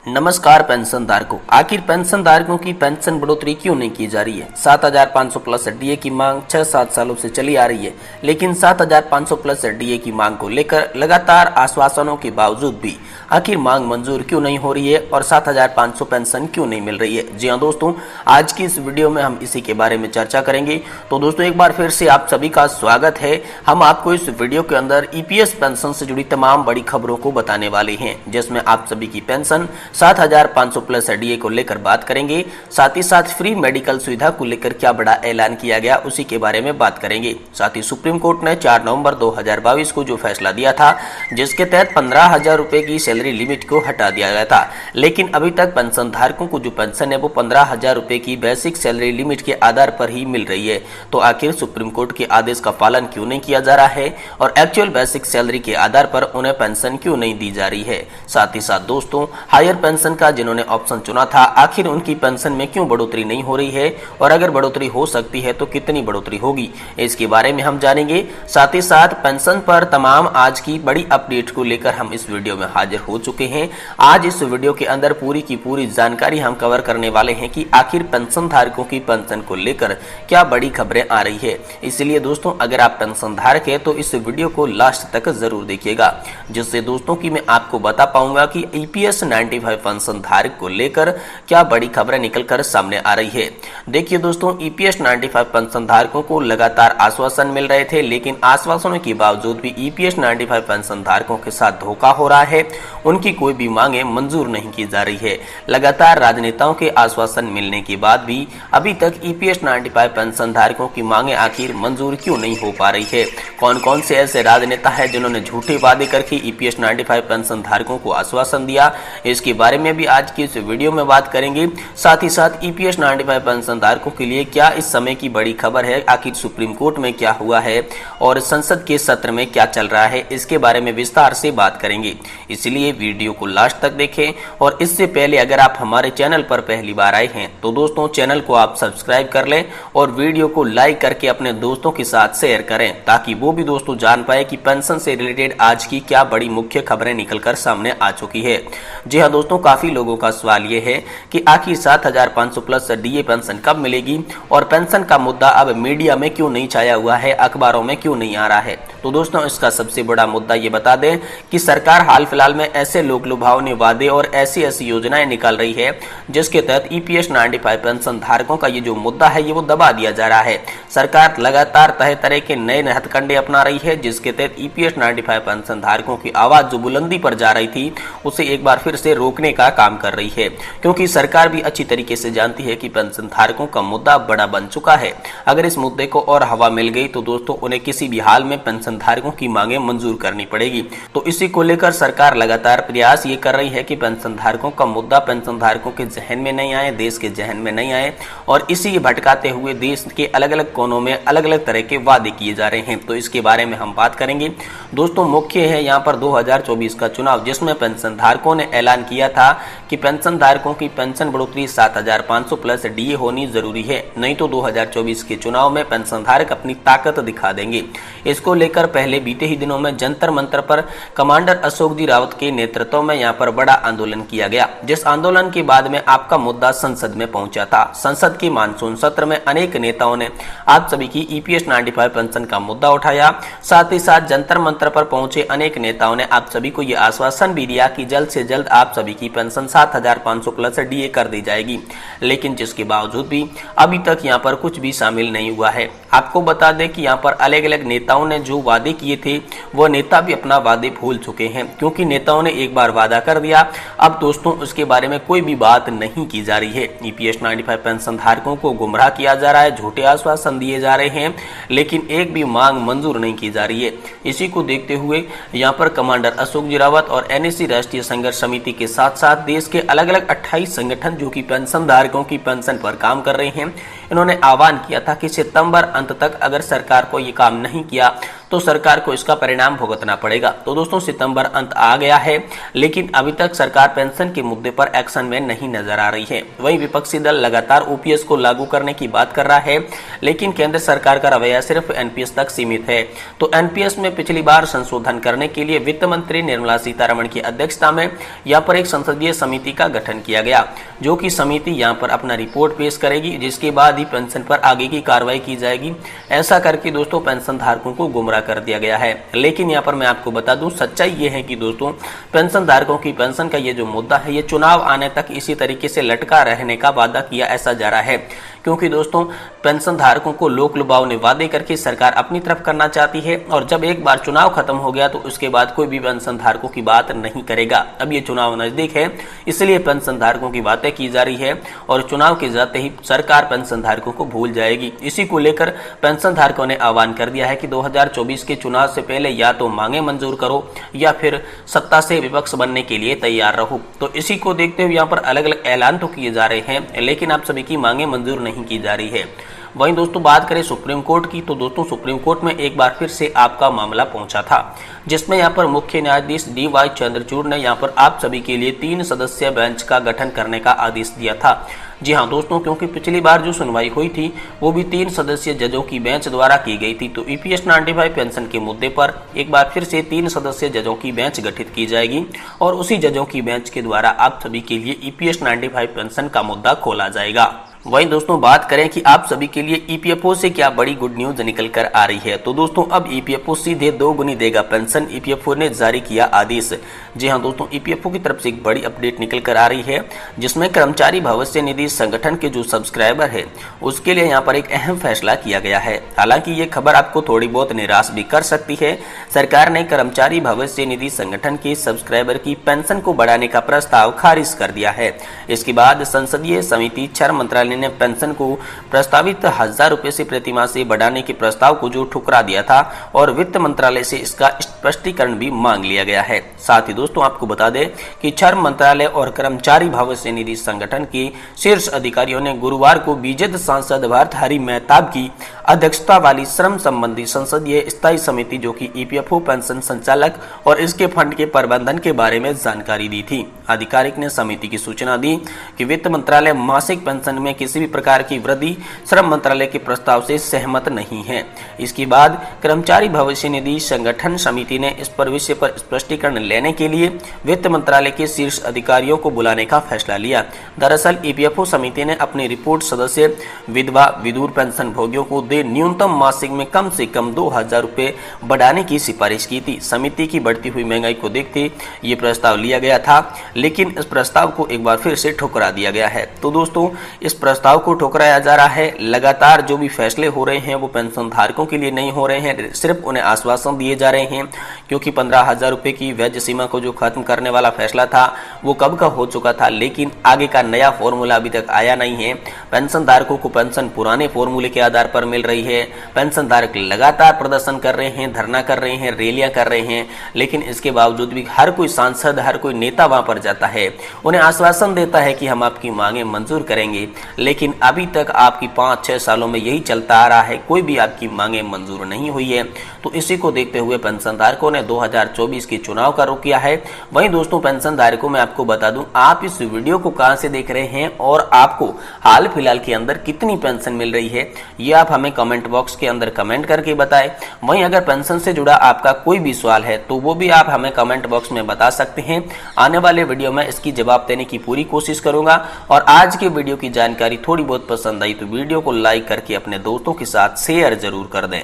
नमस्कार पेंशन धारकों। आखिर पेंशन धारकों की पेंशन बढ़ोतरी क्यों नहीं की जा रही है? 7,500 प्लस डीए की मांग 6-7 सालों से चली आ रही है, लेकिन 7,500 प्लस डीए की मांग को लेकर लगातार आश्वासनों के बावजूद भी आखिर मांग मंजूर क्यों नहीं हो रही है और 7,500 पेंशन क्यों नहीं मिल रही है? जी हाँ दोस्तों, आज की इस वीडियो में हम इसी के बारे में चर्चा करेंगे। तो दोस्तों एक बार फिर से आप सभी का स्वागत है। हम आपको इस वीडियो के अंदर ईपीएस पेंशन से जुड़ी तमाम बड़ी खबरों को बताने वाले हैं, जिसमें आप सभी की पेंशन 7,500 प्लस डीए को लेकर बात करेंगे। साथ ही साथ फ्री मेडिकल सुविधा को लेकर क्या बड़ा ऐलान किया गया उसी के बारे में बात करेंगे। साथ ही सुप्रीम कोर्ट ने 4 नवंबर 2022 को जो फैसला दिया था, जिसके तहत 15,000 रुपए की सैलरी लिमिट को हटा दिया गया था, लेकिन अभी तक पेंशन धारकों को जो पेंशन है वो 15,000 रुपए की बेसिक सैलरी लिमिट के आधार पर ही मिल रही है। तो आखिर सुप्रीम कोर्ट के आदेश का पालन क्यों नहीं किया जा रहा है और एक्चुअल बेसिक सैलरी के आधार पर उन्हें पेंशन क्यों नहीं दी जा रही है? साथ ही साथ दोस्तों हायर पेंशन का जिन्होंने ऑप्शन चुना था, आखिर उनकी पेंशन में क्यों बढ़ोतरी नहीं हो रही है और अगर बढ़ोतरी हो सकती है तो कितनी बढ़ोतरी होगी, इसके बारे में हम जानेंगे। साथ ही साथ पेंशन पर तमाम आज की बड़ी अपडेट को लेकर हम इस वीडियो में हाजिर हो चुके हैं। आज इस वीडियो के अंदर पूरी की पूरी जानकारी हम कवर करने वाले हैं कि आखिर पेंशन धारकों की पेंशन को लेकर क्या बड़ी खबरें आ रही है। इसलिए दोस्तों अगर आप पेंशन धारक है तो इस वीडियो को लास्ट तक जरूर देखिएगा, जिससे दोस्तों की मैं आपको बता पाऊंगा कि ईपीएस 95 पेंशन धारक को लेकर क्या बड़ी खबरें निकलकर सामने आ रही है। देखिए दोस्तों, ईपीएस 95 पेंशन धारकों को लगातार आश्वासन मिल रहे थे, लेकिन आश्वासनों के बावजूद भी ईपीएस 95 पेंशन धारकों के साथ धोखा हो रहा है। उनकी कोई भी मांगे मंजूर नहीं की जा रही है। लगातार राजनेताओं के आश्वासन मिलने के बाद भी अभी तक ईपीएस 95 पेंशन धारकों की मांगे आखिर मंजूर क्यों नहीं हो पा रही है? कौन कौन से ऐसे राजनेता है जिन्होंने झूठे वादे करके ईपीएस 95 पेंशन धारकों को आश्वासन दिया, इसके बारे में भी आज की इस वीडियो में बात करेंगे। साथ ही साथ ईपीएस 95 पेंशन धारकों के लिए क्या इस समय की बड़ी खबर है, आखिर सुप्रीम कोर्ट में क्या हुआ है और संसद के सत्र में क्या चल रहा है, इसके बारे में विस्तार से बात करेंगे। इसलिए वीडियो को लास्ट तक देखें। और इससे पहले अगर आप हमारे चैनल पर पहली बार आए हैं तो दोस्तों चैनल को आप सब्सक्राइब कर लें और वीडियो को लाइक करके अपने दोस्तों के साथ शेयर करें, ताकि वो भी दोस्तों जान पाए कि पेंशन से रिलेटेड आज की क्या बड़ी मुख्य खबरें निकलकर सामने आ चुकी है। जी हाँ दोस्तों, काफी लोगों का सवाल ये है कि आखिर 7,500 प्लस डीए पेंशन कब मिलेगी और पेंशन का मुद्दा अब मीडिया में क्यों नहीं छाया हुआ है, अखबारों में क्यों नहीं आ रहा है? तो दोस्तों इसका सबसे बड़ा मुद्दा ये बता दें कि सरकार हाल फिलहाल में ऐसे लोक लुभावनी वादे और ऐसी योजनाएं निकाल रही है जिसके तहत ईपीएस 95 पेंशन धारकों का ये जो मुद्दा है ये वो दबा दिया जा रहा है। सरकार लगातार तरह के नए हथकंडे अपना रही है, जिसके तहत ईपीएस 95 पेंशन धारकों की आवाज जो बुलंदी पर जा रही थी उसे एक बार फिर से रोकने का काम कर रही है, क्योंकि सरकार भी अच्छी तरीके से जानती है कि पेंशन धारकों का मुद्दा बड़ा बन चुका है। अगर इस मुद्दे को और हवा मिल गई तो दोस्तों उन्हें किसी भी हाल में पेंशन धारकों की मांगे मंजूर करनी पड़ेगी। तो इसी को लेकर सरकार लगातार प्रयास ये कर रही है कि पेंशन धारकों का मुद्दा पेंशन धारकों के जहन में नहीं आए, देश के जहन में नहीं आए, और इसी भटकाते हुए देश के अलग अलग कोनों में अलग अलग तरह के वादे किए जा रहे हैं। तो इसके बारे में हम बात करेंगे। दोस्तों मुख्य है यहाँ पर 2024 का चुनाव, जिसमें पेंशन धारकों ने ऐलान किया था कि पेंशन धारकों की पेंशन बढ़ोतरी 7,500 प्लस डीए होनी जरूरी है, नहीं तो 2024 के चुनाव में पेंशन धारक अपनी ताकत दिखा देंगे। इसको लेकर पहले बीते ही दिनों में जंतर मंतर पर कमांडर अशोक जी रावत के नेतृत्व में यहाँ पर बड़ा आंदोलन किया गया, जिस आंदोलन के बाद में आपका मुद्दा संसद में पहुंचा था। संसद के मानसून सत्र में अनेक नेताओं ने आप सभी की ईपीएस 95 पेंशन का मुद्दा उठाया। साथ ही साथ जंतर मंतर पर पहुंचे अनेक नेताओं ने आप सभी को यह आश्वासन भी दिया कि जल्द से जल्द आप सभी की पेंशन 7,500 प्लस डीए कर दी जाएगी, लेकिन जिसके बावजूद भी अभी तक यहाँ पर कुछ भी शामिल नहीं हुआ है। आपको बता दें कि यहाँ पर अलग अलग नेताओं ने जो वादे किए थे वो नेता भी अपना वादे भूल चुके हैं, क्योंकि नेताओं ने एक बार वादा कर दिया, अब दोस्तों उसके बारे में कोई भी बात नहीं की जा रही है। ईपीएस 95 पेंशन धारकों को गुमराह किया जा रहा है, झूठे आश्वासन दिए जा रहे हैं, लेकिन एक भी मांग मंजूर नहीं की जा रही है। इसी को देखते हुए यहाँ पर कमांडर अशोक जी रावत और एनएसी राष्ट्रीय संघर्ष समिति के साथ साथ देश के अलग अलग 28 संगठन जो कि पेंशन धारकों की पेंशन पर काम कर रहे हैं, इन्होंने आह्वान किया था कि सितंबर अंत तक अगर सरकार को ये काम नहीं किया तो सरकार को इसका परिणाम भुगतना पड़ेगा। तो दोस्तों सितंबर अंत आ गया है, लेकिन अभी तक सरकार पेंशन के मुद्दे पर एक्शन में नहीं नजर आ रही है। वहीं विपक्षी दल लगातार ओपीएस को लागू करने की बात कर रहा है, लेकिन केंद्र सरकार का रवैया सिर्फ एनपीएस तक सीमित है। तो एनपीएस में पिछली बार संशोधन करने के लिए वित्त मंत्री निर्मला सीतारमण की अध्यक्षता में यहाँ पर एक संसदीय समिति का गठन किया गया, जो कि समिति यहाँ पर अपना रिपोर्ट पेश करेगी, जिसके बाद ही पेंशन पर आगे की कार्रवाई की जाएगी। ऐसा करके दोस्तों पेंशन धारकों को गुमराह कर दिया गया है। लेकिन यहाँ पर मैं आपको बता दूं, सच्चाई ये है कि दोस्तों पेंशन धारकों की पेंशन का ये जो मुद्दा है, ये चुनाव आने तक इसी तरीके से लटका रहने का वादा किया ऐसा जा रहा है, क्योंकि दोस्तों पेंशन धारकों को लोक लुभाव ने वादे करके सरकार अपनी तरफ करना चाहती है, और जब एक बार चुनाव खत्म हो गया तो उसके बाद कोई भी पेंशन धारकों की बात नहीं करेगा। अब ये चुनाव नजदीक है, इसलिए पेंशन धारकों की बातें की जा रही है, और चुनाव के जाते ही सरकार पेंशन धारकों को भूल जाएगी। इसी को लेकर पेंशन धारकों ने आह्वान कर दिया है कि 2024 के चुनाव से पहले या तो मांगे मंजूर करो या फिर सत्ता से विपक्ष बनने के लिए तैयार रहो। तो इसी को देखते हुए यहाँ पर अलग अलग ऐलान तो किए जा रहे हैं, लेकिन आप सभी की मांगे मंजूर नहीं की जा रही है। वहीं दोस्तों बात करें सुप्रीम कोर्ट की, तो दोस्तों सुप्रीम कोर्ट में एक बार फिर से आपका मामला पहुंचा था, जिसमें यहाँ पर मुख्य न्यायाधीश DY चंद्रचूड़ ने यहाँ पर आप सभी के लिए 3 सदस्यीय बेंच का गठन करने का आदेश दिया था। जी हाँ दोस्तों, क्योंकि पिछली बार जो सुनवाई हुई थी वो भी 3 सदस्यीय जजों की बेंच द्वारा की गई थी। तो ईपीएस 95 पेंशन के मुद्दे पर एक बार फिर से 3 सदस्यीय जजों की बेंच गठित की जाएगी, और उसी जजों की बेंच के द्वारा आप सभी के लिए ईपीएस 95 पेंशन का मुद्दा खोला जाएगा। वहीं दोस्तों बात करें कि आप सभी के लिए ईपीएफओ से क्या बड़ी गुड न्यूज निकल कर आ रही है, तो दोस्तों अब ईपीएफओ सीधे 2 गुनी देगा पेंशन, ईपीएफओ ने जारी किया आदेश। जी हां दोस्तों, ईपीएफओ की तरफ से एक बड़ी अपडेट निकल कर आ रही है, जिसमें कर्मचारी भविष्य निधि संगठन के जो सब्सक्राइबर है उसके लिए यहाँ पर एक अहम फैसला किया गया है। हालांकि ये खबर आपको थोड़ी बहुत निराश भी कर सकती है। सरकार ने कर्मचारी भविष्य निधि संगठन के सब्सक्राइबर की पेंशन को बढ़ाने का प्रस्ताव खारिज कर दिया है। इसके बाद संसदीय समिति श्रम मंत्रालय ने पेंशन को प्रस्तावित 1000 रुपए से प्रतिमाह से बढ़ाने के प्रस्ताव को जो ठुकरा दिया था, और वित्त मंत्रालय से इसका स्पष्टीकरण भी मांग लिया गया है। साथ ही दोस्तों आपको बता दें कि श्रम मंत्रालय और कर्मचारी भविष्य निधि संगठन के शीर्ष अधिकारियों ने गुरुवार को बीजेपी सांसद भर्तृहरि मेहताब की अध्यक्षता वाली श्रम संबंधी संसदीय स्थायी समिति, जो कि ईपीएफओ पेंशन संचालक और इसके फंड के प्रबंधन के बारे में जानकारी दी थी। आधिकारिक ने समिति की सूचना दी कि वित्त मंत्रालय मासिक पेंशन में किसी भी प्रकार की वृद्धि श्रम मंत्रालय के प्रस्ताव से सहमत नहीं है। इसके बाद कर्मचारी भविष्य निधि संगठन समिति ने इस विषय पर स्पष्टीकरण लेने के लिए वित्त मंत्रालय के शीर्ष अधिकारियों को बुलाने का फैसला लिया। दरअसल ईपीएफओ समिति ने अपनी रिपोर्ट सदस्य विधवा विधुर पेंशन भोगियों को न्यूनतम मासिक में कम से कम 2000 रुपए बढ़ाने की सिफारिश की थी। समिति की बढ़ती हुई महंगाई को देखते ये प्रस्ताव लिया गया था, लेकिन इस प्रस्ताव को एक बार फिर से ठुकरा दिया गया है। तो दोस्तों इस प्रस्ताव को ठुकराया जा रहा है। लगातार जो भी फैसले हो रहे हैं वो पेंशन धारकों के लिए नहीं हो रहे हैं, सिर्फ उन्हें आश्वासन दिए जा रहे हैं, क्योंकि 15,000 रुपए की वैध सीमा को जो खत्म करने वाला फैसला था वो कब का हो चुका था, लेकिन आगे का नया फॉर्मूला अभी तक आया नहीं है। पेंशन धारकों को पेंशन पुराने फॉर्मूले के आधार पर मिल रही है। पेंशन धारक लगातार प्रदर्शन कर रहे हैं, धरना कर रहे हैं, रैलियां कर रहे हैं, लेकिन इसके बावजूद भी हर कोई सांसद, हर कोई नेता वहां पर जाता है, उन्हें आश्वासन देता है कि हम आपकी मांगे मंजूर करेंगे, लेकिन अभी तक आपकी 5-6 सालों में यही चलता आ रहा है, कोई भी आपकी मांगे मंजूर नहीं हुई है। तो इसी को देखते हुए पेंशन धारकों ने 2024 के चुनाव का रुख किया है। वहीं दोस्तों पेंशन धारकों में आपको बता दूं, आप इस वीडियो को कहां से देख रहे हैं और आपको हाल फिलहाल के अंदर कितनी पेंशन मिल रही है, ये आप हमें कमेंट बॉक्स के अंदर कमेंट करके बताएं। वहीं अगर पेंशन से जुड़ा आपका कोई भी सवाल है तो वो भी आप हमें कमेंट बॉक्स में बता सकते हैं। आने वाले वीडियो में इसकी जवाब देने की पूरी कोशिश करूंगा। और आज के वीडियो की जानकारी थोड़ी बहुत पसंद आई तो वीडियो को लाइक करके अपने दोस्तों के साथ शेयर जरूर कर दें।